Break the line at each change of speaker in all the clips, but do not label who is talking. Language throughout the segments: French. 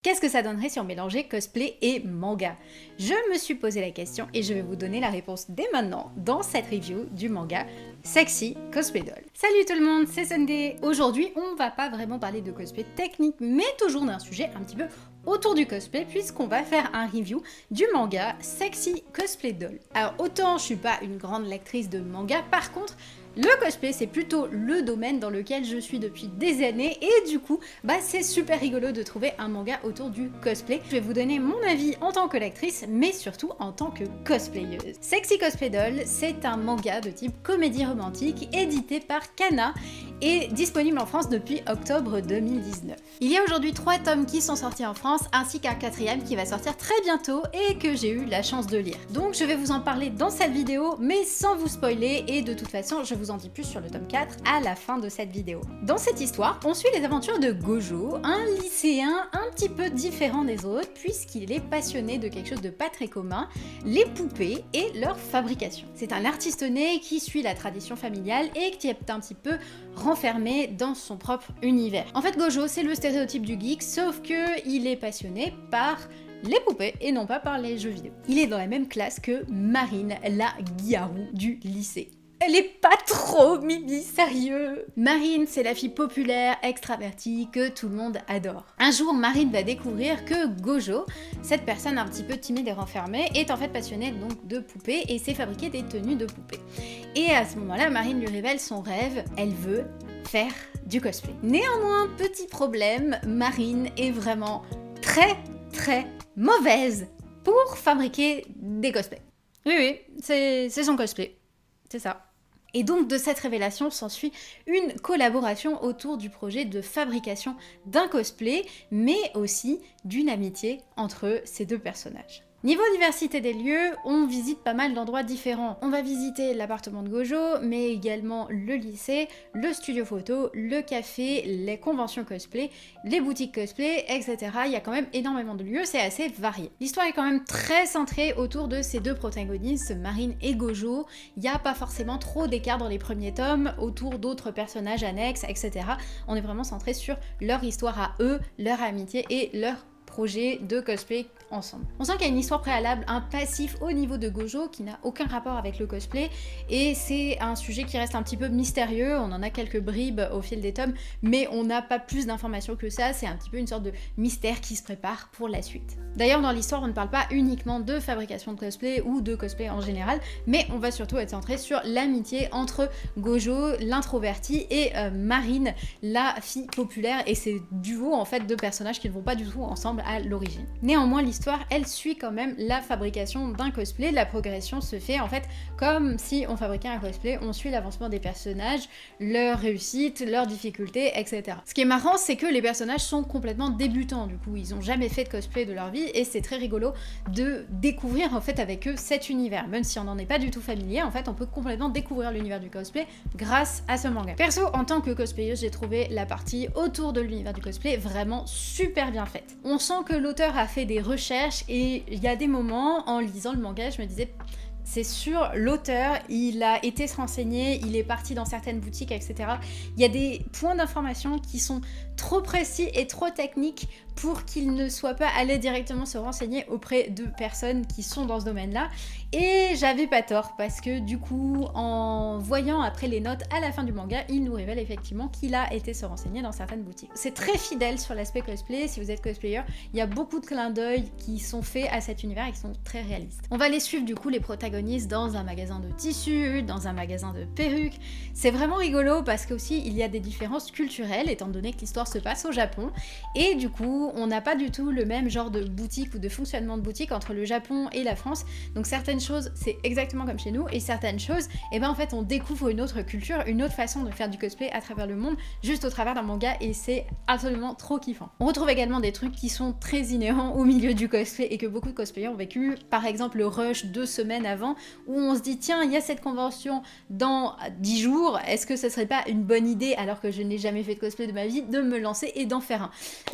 Qu'est-ce que ça donnerait si on mélangeait cosplay et manga? Je me suis posé la question et je vais vous donner la réponse dès maintenant dans cette review du manga Sexy Cosplay Doll. Salut tout le monde, c'est Sunday. Aujourd'hui, on va pas vraiment parler de cosplay technique, mais toujours d'un sujet un petit peu autour du cosplay, puisqu'on va faire un review du manga Sexy Cosplay Doll. Alors autant je suis pas une grande lectrice de manga, par contre, le cosplay, c'est plutôt le domaine dans lequel je suis depuis des années et du coup, c'est super rigolo de trouver un manga autour du cosplay. Je vais vous donner mon avis en tant que lectrice, mais surtout en tant que cosplayeuse. Sexy Cosplay Doll, c'est un manga de type comédie romantique édité par Kana et disponible en France depuis octobre 2019. Il y a aujourd'hui 3 tomes qui sont sortis en France, ainsi qu'un 4e qui va sortir très bientôt et que j'ai eu la chance de lire. Donc je vais vous en parler dans cette vidéo, mais sans vous spoiler, et de toute façon, je vous en dis plus sur le tome 4 à la fin de cette vidéo. Dans cette histoire, on suit les aventures de Gojo, un lycéen un petit peu différent des autres, puisqu'il est passionné de quelque chose de pas très commun, les poupées et leur fabrication. C'est un artiste né qui suit la tradition familiale et qui est un petit peu renfermé dans son propre univers. En fait, Gojo, c'est le stéréotype du geek, sauf que il est passionné par les poupées et non pas par les jeux vidéo. Il est dans la même classe que Marine, la Guiarou du lycée. Elle est pas trop mimi, sérieux. Marine, c'est la fille populaire, extravertie, que tout le monde adore. Un jour, Marine va découvrir que Gojo, cette personne un petit peu timide et renfermée, est en fait passionnée donc de poupées et sait fabriquer des tenues de poupées. Et à ce moment-là, Marine lui révèle son rêve, elle veut faire du cosplay. Néanmoins, petit problème, Marine est vraiment très mauvaise pour fabriquer des cosplays. Oui, c'est son cosplay, c'est ça. Et donc de cette révélation s'ensuit une collaboration autour du projet de fabrication d'un cosplay, mais aussi d'une amitié entre ces deux personnages. Niveau diversité des lieux, on visite pas mal d'endroits différents. On va visiter l'appartement de Gojo, mais également le lycée, le studio photo, le café, les conventions cosplay, les boutiques cosplay, etc. Il y a quand même énormément de lieux, c'est assez varié. L'histoire est quand même très centrée autour de ces deux protagonistes, Marine et Gojo. Il n'y a pas forcément trop d'écart dans les premiers tomes, autour d'autres personnages annexes, etc. On est vraiment centré sur leur histoire à eux, leur amitié et leur projet de cosplay ensemble. On sent qu'il y a une histoire préalable, un passif au niveau de Gojo qui n'a aucun rapport avec le cosplay et c'est un sujet qui reste un petit peu mystérieux, on en a quelques bribes au fil des tomes mais on n'a pas plus d'informations que ça, c'est un petit peu une sorte de mystère qui se prépare pour la suite. D'ailleurs dans l'histoire on ne parle pas uniquement de fabrication de cosplay ou de cosplay en général, mais on va surtout être centré sur l'amitié entre Gojo, l'introverti, et Marine, la fille populaire, et c'est duo en fait de personnages qui ne vont pas du tout ensemble à l'origine. Néanmoins l'histoire elle suit quand même la fabrication d'un cosplay, la progression se fait en fait comme si on fabriquait un cosplay, on suit l'avancement des personnages, leur réussite, leurs difficultés, etc. Ce qui est marrant c'est que les personnages sont complètement débutants du coup, ils ont jamais fait de cosplay de leur vie et c'est très rigolo de découvrir en fait avec eux cet univers, même si on n'en est pas du tout familier, en fait on peut complètement découvrir l'univers du cosplay grâce à ce manga. Perso en tant que cosplayeuse j'ai trouvé la partie autour de l'univers du cosplay vraiment super bien faite. On sent que l'auteur a fait des recherches et il y a des moments en lisant le manga je me disais c'est sûr, l'auteur, il a été se renseigner, il est parti dans certaines boutiques, etc. Il y a des points d'information qui sont trop précis et trop techniques pour qu'il ne soit pas allé directement se renseigner auprès de personnes qui sont dans ce domaine-là. Et j'avais pas tort, parce que du coup, en voyant après les notes à la fin du manga, il nous révèle effectivement qu'il a été se renseigner dans certaines boutiques. C'est très fidèle sur l'aspect cosplay, si vous êtes cosplayer, il y a beaucoup de clins d'œil qui sont faits à cet univers et qui sont très réalistes. On va les suivre du coup, les protagonistes, dans un magasin de tissus, dans un magasin de perruques. C'est vraiment rigolo parce qu'aussi il y a des différences culturelles étant donné que l'histoire se passe au Japon et du coup on n'a pas du tout le même genre de boutique ou de fonctionnement de boutique entre le Japon et la France, donc certaines choses c'est exactement comme chez nous et certaines choses en fait on découvre une autre culture, une autre façon de faire du cosplay à travers le monde juste au travers d'un manga et c'est absolument trop kiffant. On retrouve également des trucs qui sont très inhérents au milieu du cosplay et que beaucoup de cosplayers ont vécu, par exemple le rush 2 semaines avant où on se dit tiens il y a cette convention dans 10 jours, est-ce que ça serait pas une bonne idée alors que je n'ai jamais fait de cosplay de ma vie de me lancer et d'en faire un.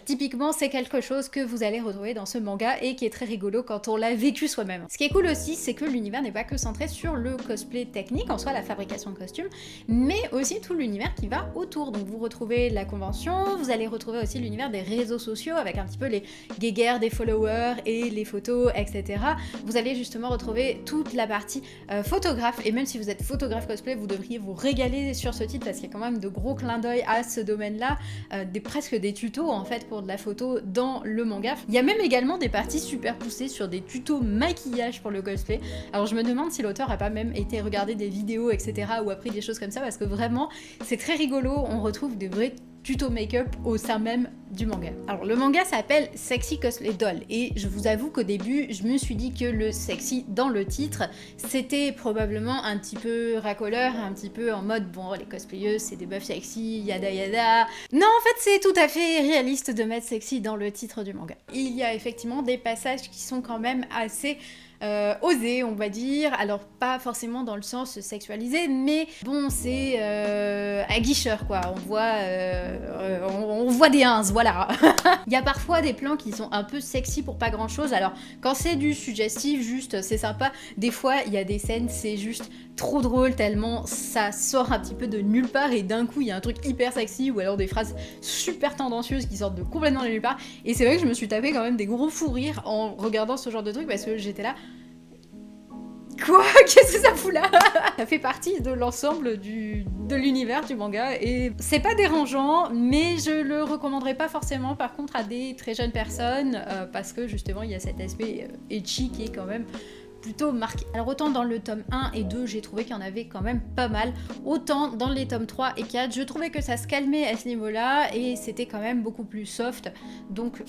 Typiquement c'est quelque chose que vous allez retrouver dans ce manga et qui est très rigolo quand on l'a vécu soi-même. Ce qui est cool aussi, c'est que l'univers n'est pas que centré sur le cosplay technique, en soi la fabrication de costumes, mais aussi tout l'univers qui va autour. Donc vous retrouvez la convention, vous allez retrouver aussi l'univers des réseaux sociaux avec un petit peu les guéguerres des followers et les photos, etc. Vous allez justement retrouver toute la partie photographe, et même si vous êtes photographe cosplay, vous devriez vous régaler sur ce titre parce qu'il y a quand même de gros clins d'œil à ce domaine-là, presque des tutos en fait pour de la photo dans le manga. Il y a même également des parties super poussées sur des tutos maquillage pour le cosplay. Alors je me demande si l'auteur a pas même été regarder des vidéos, etc. ou appris des choses comme ça, parce que vraiment c'est très rigolo, on retrouve des vrais tuto make-up au sein même du manga. Alors le manga s'appelle Sexy Cosplay Doll et je vous avoue qu'au début je me suis dit que le sexy dans le titre c'était probablement un petit peu racoleur, un petit peu en mode bon les cosplayeuses c'est des meufs sexy, yada yada. Non en fait c'est tout à fait réaliste de mettre sexy dans le titre du manga. Il y a effectivement des passages qui sont quand même assez osé, on va dire, alors pas forcément dans le sens sexualisé, mais bon, c'est aguicheur quoi, on voit des ins, voilà. Il y a parfois des plans qui sont un peu sexy pour pas grand chose, alors quand c'est du suggestif, juste c'est sympa, des fois il y a des scènes, c'est juste trop drôle tellement ça sort un petit peu de nulle part et d'un coup il y a un truc hyper sexy ou alors des phrases super tendancieuses qui sortent de complètement de nulle part, et c'est vrai que je me suis tapé quand même des gros fous rires en regardant ce genre de truc parce que j'étais là quoi? Qu'est-ce que ça fout là? Ça fait partie de l'ensemble de l'univers du manga et c'est pas dérangeant, mais je le recommanderais pas forcément par contre à des très jeunes personnes parce que justement il y a cet aspect ecchi qui est quand même plutôt marqué. Alors autant dans le tome 1 et 2 j'ai trouvé qu'il y en avait quand même pas mal, autant dans les tomes 3 et 4 je trouvais que ça se calmait à ce niveau là et c'était quand même beaucoup plus soft, donc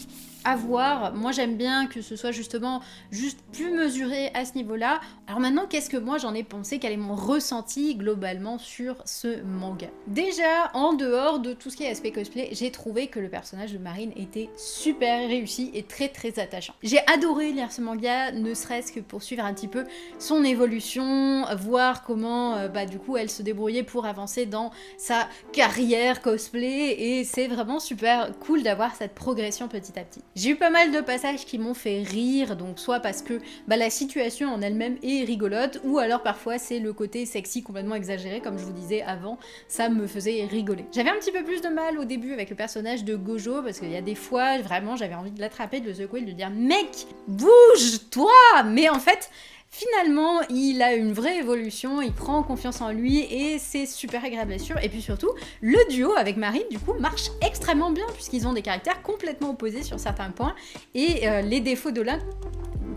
à voir. Moi j'aime bien que ce soit justement juste plus mesuré à ce niveau là. Alors maintenant qu'est-ce que moi j'en ai pensé, quel est mon ressenti globalement sur ce manga? Déjà en dehors de tout ce qui est aspect cosplay, j'ai trouvé que le personnage de Marine était super réussi et très très attachant. J'ai adoré lire ce manga, ne serait-ce que pour suivre un petit peu son évolution, voir comment du coup elle se débrouillait pour avancer dans sa carrière cosplay, et c'est vraiment super cool d'avoir cette progression petit à petit. J'ai eu pas mal de passages qui m'ont fait rire, donc soit parce que la situation en elle-même est rigolote, ou alors parfois c'est le côté sexy complètement exagéré, comme je vous disais avant, ça me faisait rigoler. J'avais un petit peu plus de mal au début avec le personnage de Gojo, parce qu'il y a des fois vraiment j'avais envie de l'attraper, de le secouer, de lui dire mec, bouge-toi, mais en fait finalement, il a une vraie évolution, il prend confiance en lui et c'est super agréable à suivre. Et puis surtout, le duo avec Marine, du coup, marche extrêmement bien puisqu'ils ont des caractères complètement opposés sur certains points et les défauts de l'un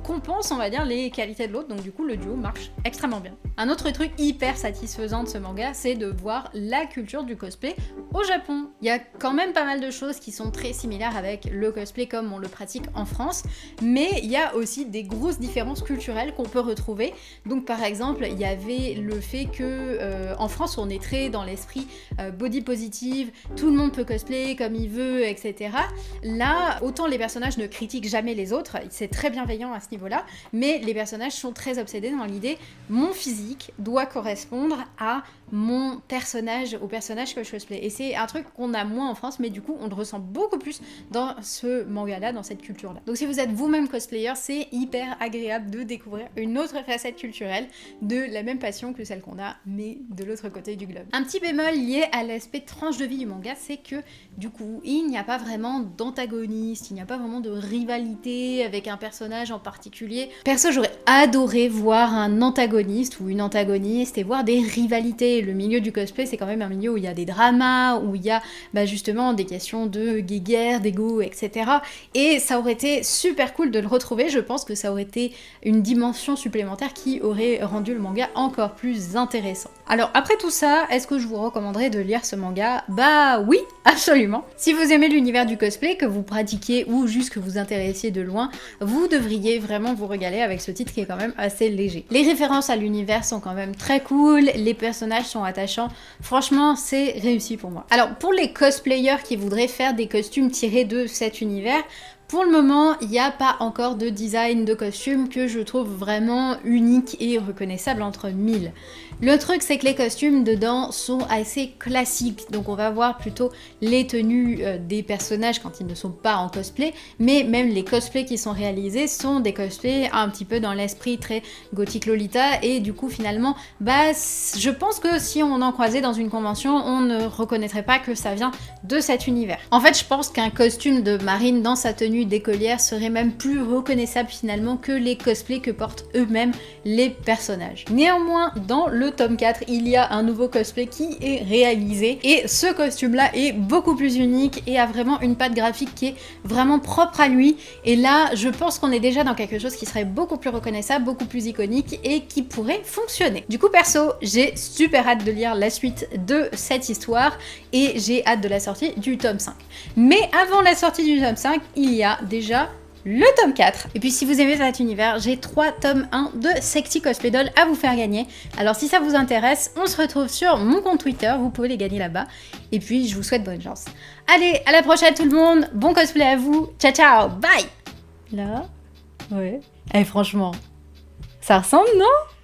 compense, on va dire, les qualités de l'autre, donc du coup le duo marche extrêmement bien. Un autre truc hyper satisfaisant de ce manga, c'est de voir la culture du cosplay au Japon. Il y a quand même pas mal de choses qui sont très similaires avec le cosplay comme on le pratique en France, mais il y a aussi des grosses différences culturelles qu'on peut retrouver. Donc par exemple, il y avait le fait que en France on est très dans l'esprit body positive, tout le monde peut cosplay comme il veut, etc. Là, autant les personnages ne critiquent jamais les autres, c'est très bienveillant à ce niveau-là, mais les personnages sont très obsédés dans l'idée mon physique doit correspondre à mon personnage, au personnage que je cosplay. Et c'est un truc qu'on a moins en France, mais du coup on le ressent beaucoup plus dans ce manga-là, dans cette culture-là. Donc si vous êtes vous-même cosplayer, c'est hyper agréable de découvrir une autre facette culturelle de la même passion que celle qu'on a, mais de l'autre côté du globe. Un petit bémol lié à l'aspect tranche de vie du manga, c'est que du coup il n'y a pas vraiment d'antagoniste, il n'y a pas vraiment de rivalité avec un personnage en particulier. Perso, j'aurais adoré voir un antagoniste ou une antagoniste et voir des rivalités. Le milieu du cosplay, c'est quand même un milieu où il y a des dramas, où il y a justement des questions de guéguerre, d'ego, etc. Et ça aurait été super cool de le retrouver. Je pense que ça aurait été une dimension supplémentaire qui aurait rendu le manga encore plus intéressant. Alors après tout ça, est-ce que je vous recommanderais de lire ce manga? Bah oui, absolument. Si vous aimez l'univers du cosplay, que vous pratiquiez ou juste que vous intéressiez de loin, vous devriez vraiment vous régaler avec ce titre qui est quand même assez léger. Les références à l'univers sont quand même très cool, les personnages sont attachants, franchement c'est réussi pour moi. Alors pour les cosplayers qui voudraient faire des costumes tirés de cet univers, Pour le moment, il n'y a pas encore de design de costume que je trouve vraiment unique et reconnaissable entre 1000. Le truc, c'est que les costumes dedans sont assez classiques, donc on va voir plutôt les tenues des personnages quand ils ne sont pas en cosplay, mais même les cosplays qui sont réalisés sont des cosplays un petit peu dans l'esprit très gothique Lolita, et du coup finalement, je pense que si on en croisait dans une convention, on ne reconnaîtrait pas que ça vient de cet univers. En fait, je pense qu'un costume de marine dans sa tenue d'écolière serait même plus reconnaissable finalement que les cosplays que portent eux-mêmes les personnages. Néanmoins, dans le tome 4, il y a un nouveau cosplay qui est réalisé et ce costume-là est beaucoup plus unique et a vraiment une patte graphique qui est vraiment propre à lui. Et là, je pense qu'on est déjà dans quelque chose qui serait beaucoup plus reconnaissable, beaucoup plus iconique et qui pourrait fonctionner. Du coup, perso, j'ai super hâte de lire la suite de cette histoire et j'ai hâte de la sortie du tome 5. Mais avant la sortie du tome 5, il y a déjà le tome 4. Et puis si vous aimez cet univers, j'ai 3 tomes 1 de Sexy Cosplay Doll à vous faire gagner. Alors si ça vous intéresse, on se retrouve sur mon compte Twitter, vous pouvez les gagner là-bas. Et puis je vous souhaite bonne chance. Allez, à la prochaine tout le monde, bon cosplay à vous, ciao ciao, bye. Là, ouais. Eh franchement, ça ressemble, non?